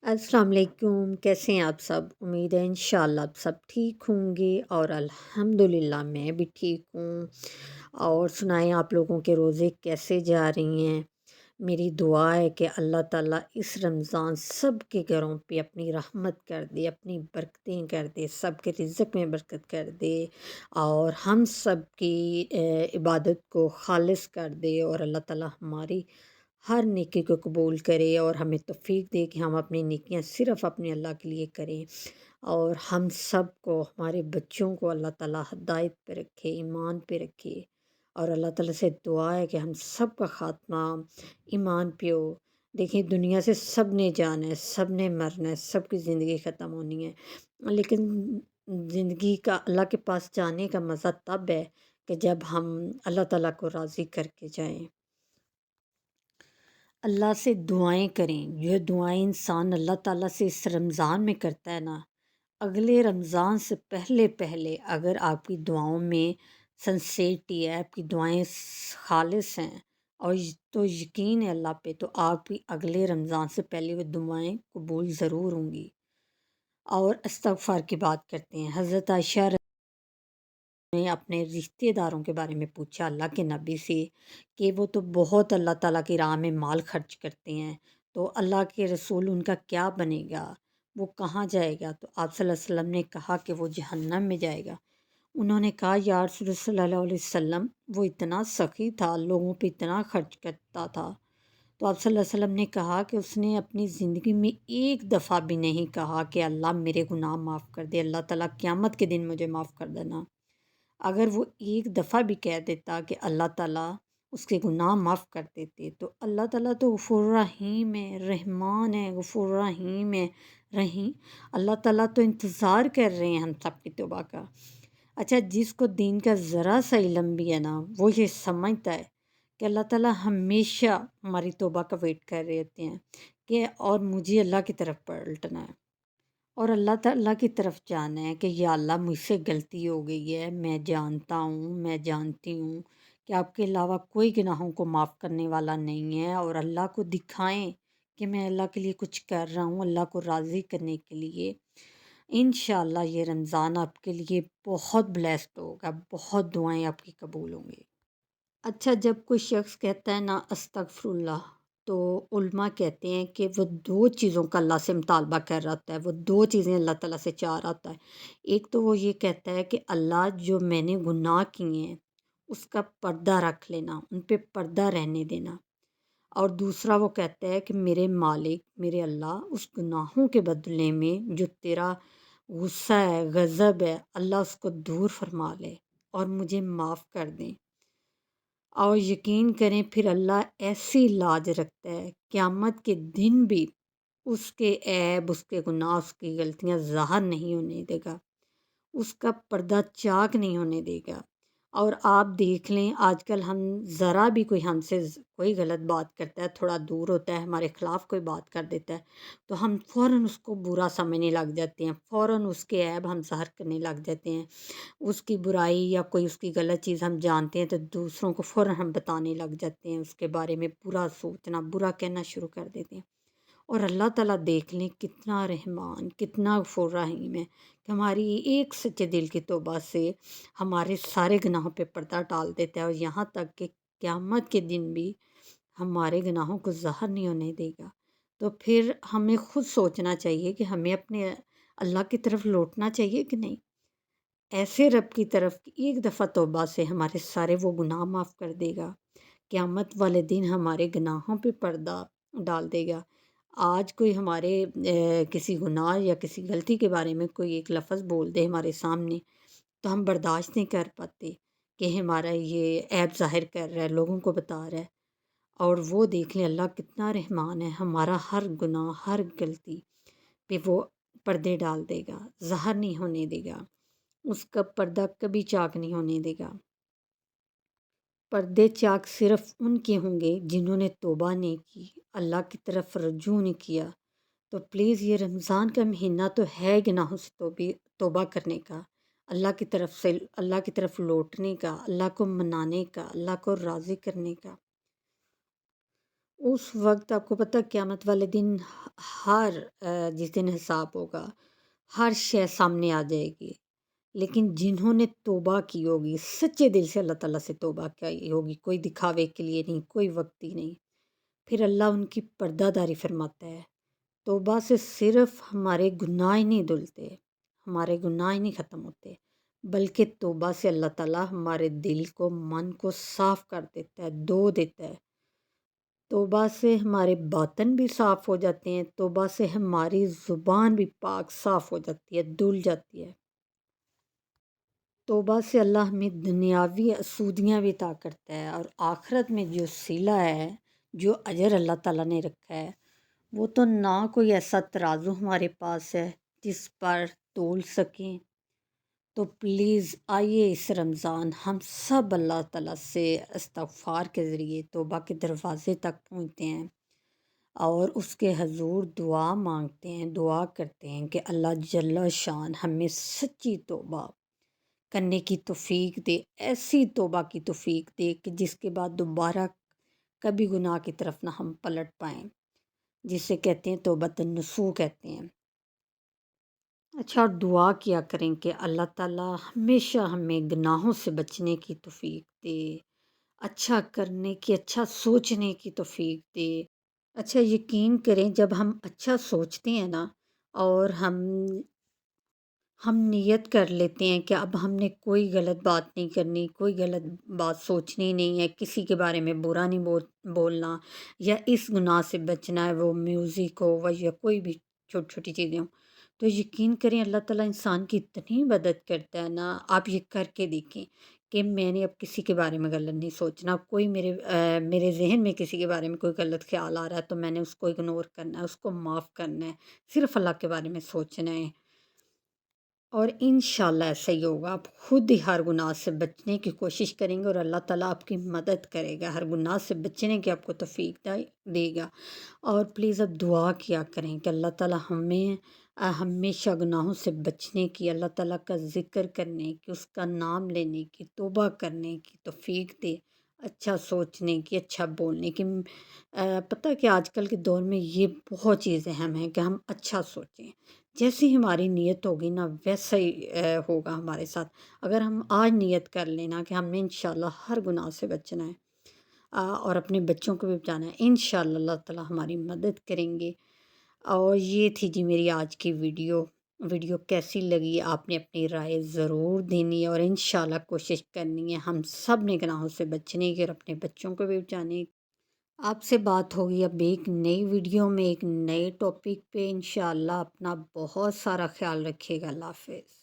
السلام علیکم، کیسے ہیں آپ سب؟ امید ہے انشاءاللہ آپ سب ٹھیک ہوں گے اور الحمدللہ میں بھی ٹھیک ہوں۔ اور سنائیں آپ لوگوں کے روزے کیسے جا رہی ہیں؟ میری دعا ہے کہ اللہ تعالیٰ اس رمضان سب کے گھروں پہ اپنی رحمت کر دے، اپنی برکتیں کر دے، سب کے رزق میں برکت کر دے اور ہم سب کی عبادت کو خالص کر دے، اور اللہ تعالیٰ ہماری ہر نیکی کو قبول کرے اور ہمیں توفیق دے کہ ہم اپنی نیکیاں صرف اپنے اللہ کے لیے کریں، اور ہم سب کو، ہمارے بچوں کو اللہ تعالیٰ ہدایت پہ رکھے، ایمان پہ رکھے۔ اور اللہ تعالیٰ سے دعا ہے کہ ہم سب کا خاتمہ ایمان پہ ہو۔ دیکھیں، دنیا سے سب نے جانا ہے، سب نے مرنا ہے، سب کی زندگی ختم ہونی ہے، لیکن زندگی کا اللہ کے پاس جانے کا مزہ تب ہے کہ جب ہم اللہ تعالیٰ کو راضی کر کے جائیں۔ اللہ سے دعائیں کریں، جو دعائیں انسان اللہ تعالیٰ سے اس رمضان میں کرتا ہے نا، اگلے رمضان سے پہلے پہلے اگر آپ کی دعاؤں میں سنسیٹی ہے، آپ کی دعائیں خالص ہیں اور تو یقین ہے اللہ پہ، تو آپ کی اگلے رمضان سے پہلے وہ دعائیں قبول ضرور ہوں گی۔ اور استغفار کی بات کرتے ہیں، حضرت عائشہ نے اپنے رشتہ داروں کے بارے میں پوچھا اللہ کے نبی سے کہ وہ تو بہت اللہ تعالیٰ کی راہ میں مال خرچ کرتے ہیں، تو اللہ کے رسول ان کا کیا بنے گا، وہ کہاں جائے گا؟ تو آپ صلی اللہ علیہ وسلم نے کہا کہ وہ جہنم میں جائے گا۔ انہوں نے کہا یا رسول اللہ صلی اللہ علیہ وسلم، وہ اتنا سخی تھا، لوگوں پہ اتنا خرچ کرتا تھا۔ تو آپ صلی اللہ علیہ وسلم نے کہا کہ اس نے اپنی زندگی میں ایک دفعہ بھی نہیں کہا کہ اللہ میرے گناہ معاف کر دے، اللہ تعالیٰ قیامت کے دن مجھے معاف کر دینا۔ اگر وہ ایک دفعہ بھی کہہ دیتا کہ اللہ تعالیٰ اس کے گناہ معاف کر دیتے، تو اللہ تعالیٰ تو غفور رحیم ہے، رحمان ہے، غفور رحیم ہے، رحیم۔ اللہ تعالیٰ تو انتظار کر رہے ہیں ہم سب کی توبہ کا۔ اچھا، جس کو دین کا ذرا سا علم بھی ہے نا، وہ یہ سمجھتا ہے کہ اللہ تعالیٰ ہمیشہ ہماری توبہ کا ویٹ کر رہے ہوتے ہیں کہ اور مجھے اللہ کی طرف پلٹنا ہے اور اللہ تعالیٰ کی طرف جانا ہے کہ یا اللہ مجھ سے غلطی ہو گئی ہے، میں جانتا ہوں، میں جانتی ہوں کہ آپ کے علاوہ کوئی گناہوں کو معاف کرنے والا نہیں ہے، اور اللہ کو دکھائیں کہ میں اللہ کے لیے کچھ کر رہا ہوں، اللہ کو راضی کرنے کے لیے۔ انشاءاللہ یہ رمضان آپ کے لیے بہت بلیسڈ ہوگا، بہت دعائیں آپ کی قبول ہوں گی۔ اچھا، جب کوئی شخص کہتا ہے نا استغفر اللہ، تو علماء کہتے ہیں کہ وہ دو چیزوں کا اللہ سے مطالبہ کر رہا ہوتا ہے، وہ دو چیزیں اللہ تعالیٰ سے چاہ رہا ہوتا ہے۔ ایک تو وہ یہ کہتا ہے کہ اللہ جو میں نے گناہ کیے ہیں اس کا پردہ رکھ لینا، ان پہ پردہ رہنے دینا، اور دوسرا وہ کہتا ہے کہ میرے مالک، میرے اللہ، اس گناہوں کے بدلے میں جو تیرا غصہ ہے، غضب ہے، اللہ اس کو دور فرما لے اور مجھے معاف کر دیں۔ اور یقین کریں پھر اللہ ایسی لاج رکھتا ہے، قیامت کے دن بھی اس کے عیب، اس کے گناہ، اس کی غلطیاں ظاہر نہیں ہونے دے گا، اس کا پردہ چاک نہیں ہونے دے گا۔ اور آپ دیکھ لیں، آج کل ہم ذرا بھی کوئی ہم سے کوئی غلط بات کرتا ہے، تھوڑا دور ہوتا ہے، ہمارے خلاف کوئی بات کر دیتا ہے، تو ہم فوراً اس کو برا سمجھنے لگ جاتے ہیں، فوراً اس کے عیب ہم ظاہر کرنے لگ جاتے ہیں، اس کی برائی یا کوئی اس کی غلط چیز ہم جانتے ہیں تو دوسروں کو فوراً ہم بتانے لگ جاتے ہیں، اس کے بارے میں برا سوچنا، برا کہنا شروع کر دیتے ہیں۔ اور اللہ تعالیٰ دیکھ لیں کتنا رحمان، کتنا غفور رحیم ہے کہ ہماری ایک سچے دل کی توبہ سے ہمارے سارے گناہوں پہ پردہ ڈال دیتا ہے، اور یہاں تک کہ قیامت کے دن بھی ہمارے گناہوں کو ظاہر نہیں ہونے دے گا۔ تو پھر ہمیں خود سوچنا چاہیے کہ ہمیں اپنے اللہ کی طرف لوٹنا چاہیے کہ نہیں، ایسے رب کی طرف کہ ایک دفعہ توبہ سے ہمارے سارے وہ گناہ معاف کر دے گا، قیامت والے دن ہمارے گناہوں پہ پردہ ڈال دے گا۔ آج کوئی ہمارے کسی گناہ یا کسی غلطی کے بارے میں کوئی ایک لفظ بول دے ہمارے سامنے، تو ہم برداشت نہیں کر پاتے کہ ہمارا یہ عیب ظاہر کر رہا ہے، لوگوں کو بتا رہا ہے، اور وہ دیکھ لیں اللہ کتنا رحمان ہے، ہمارا ہر گناہ، ہر غلطی پہ وہ پردے ڈال دے گا، ظاہر نہیں ہونے دے گا، اس کا پردہ کبھی چاک نہیں ہونے دے گا۔ پردے چاک صرف ان کے ہوں گے جنہوں نے توبہ نہیں کی، اللہ کی طرف رجوع نہیں کیا۔ تو پلیز یہ رمضان کا مہینہ تو ہے گناہوں سے توبہ کرنے کا، اللہ کی طرف سے، اللہ کی طرف لوٹنے کا، اللہ کو منانے کا، اللہ کو راضی کرنے کا۔ اس وقت آپ کو پتہ قیامت والے دن ہر جس دن حساب ہوگا ہر شے سامنے آ جائے گی، لیکن جنہوں نے توبہ کی ہوگی سچے دل سے اللہ تعالیٰ سے توبہ کی ہوگی، کوئی دکھاوے کے لیے نہیں، کوئی وقتی نہیں، پھر اللہ ان کی پردہ داری فرماتا ہے۔ توبہ سے صرف ہمارے گناہ ہی نہیں دھلتے، ہمارے گناہ ہی نہیں ختم ہوتے، بلکہ توبہ سے اللہ تعالیٰ ہمارے دل کو، من کو صاف کر دیتا ہے، دھو دیتا ہے۔ توبہ سے ہمارے باطن بھی صاف ہو جاتے ہیں، توبہ سے ہماری زبان بھی پاک صاف ہو جاتی ہے، دھل جاتی ہے۔ توبہ سے اللہ ہمیں دنیاوی اسودیاں بھی عطا کرتا ہے، اور آخرت میں جو صلہ ہے، جو اجر اللہ تعالیٰ نے رکھا ہے، وہ تو نہ کوئی ایسا ترازو ہمارے پاس ہے جس پر تول سکیں۔ تو پلیز آئیے اس رمضان ہم سب اللہ تعالیٰ سے استغفار کے ذریعے توبہ کے دروازے تک پہنچتے ہیں، اور اس کے حضور دعا مانگتے ہیں، دعا کرتے ہیں کہ اللہ جل شان ہمیں سچی توبہ کرنے کی توفیق دے، ایسی توبہ کی توفیق دے کہ جس کے بعد دوبارہ کبھی گناہ کی طرف نہ ہم پلٹ پائیں، جسے کہتے ہیں توبۃ النصوح کہتے ہیں۔ اچھا، اور دعا کیا کریں کہ اللہ تعالیٰ ہمیشہ ہمیں گناہوں سے بچنے کی توفیق دے، اچھا کرنے کی، اچھا سوچنے کی توفیق دے۔ اچھا، یقین کریں جب ہم اچھا سوچتے ہیں نا، اور ہم نیت کر لیتے ہیں کہ اب ہم نے کوئی غلط بات نہیں کرنی، کوئی غلط بات سوچنی نہیں ہے، کسی کے بارے میں برا نہیں بولنا، یا اس گناہ سے بچنا ہے، وہ میوزک ہو یا کوئی بھی چھوٹی چھوٹی چیزیں ہوں، تو یقین کریں اللہ تعالیٰ انسان کی اتنی مدد کرتا ہے نا۔ آپ یہ کر کے دیکھیں کہ میں نے اب کسی کے بارے میں غلط نہیں سوچنا، کوئی میرے ذہن میں کسی کے بارے میں کوئی غلط خیال آ رہا ہے تو میں نے اس کو اگنور کرنا ہے، اس کو معاف کرنا ہے، صرف اللہ کے بارے میں سوچنا ہے، اور انشاءاللہ ایسا ہی ہوگا۔ آپ خود ہی ہر گناہ سے بچنے کی کوشش کریں گے، اور اللہ تعالیٰ آپ کی مدد کرے گا، ہر گناہ سے بچنے کی آپ کو توفیق دے گا۔ اور پلیز اب دعا کیا کریں کہ اللہ تعالیٰ ہمیں ہمیشہ گناہوں سے بچنے کی، اللہ تعالیٰ کا ذکر کرنے کی، اس کا نام لینے کی، توبہ کرنے کی توفیق دے، اچھا سوچنے کی، اچھا بولنے کی۔ پتہ کہ آج کل کے دور میں یہ بہت چیز اہم ہے کہ ہم اچھا سوچیں، جیسی ہماری نیت ہوگی نا ویسا ہی ہوگا ہمارے ساتھ۔ اگر ہم آج نیت کر لینا کہ ہم نے انشاءاللہ ہر گناہ سے بچنا ہے، اور اپنے بچوں کو بھی بچانا ہے، انشاءاللہ اللہ تعالیٰ ہماری مدد کریں گے۔ اور یہ تھی جی میری آج کی ویڈیو کیسی لگی آپ نے اپنی رائے ضرور دینی ہے، اور انشاءاللہ کوشش کرنی ہے ہم سب نے گناہوں سے بچنے کی اور اپنے بچوں کو بھی بچانے کی۔ آپ سے بات ہوگی اب ایک نئی ویڈیو میں، ایک نئے ٹاپک پہ، انشاءاللہ اپنا بہت سارا خیال رکھیے گا۔ اللہ حافظ۔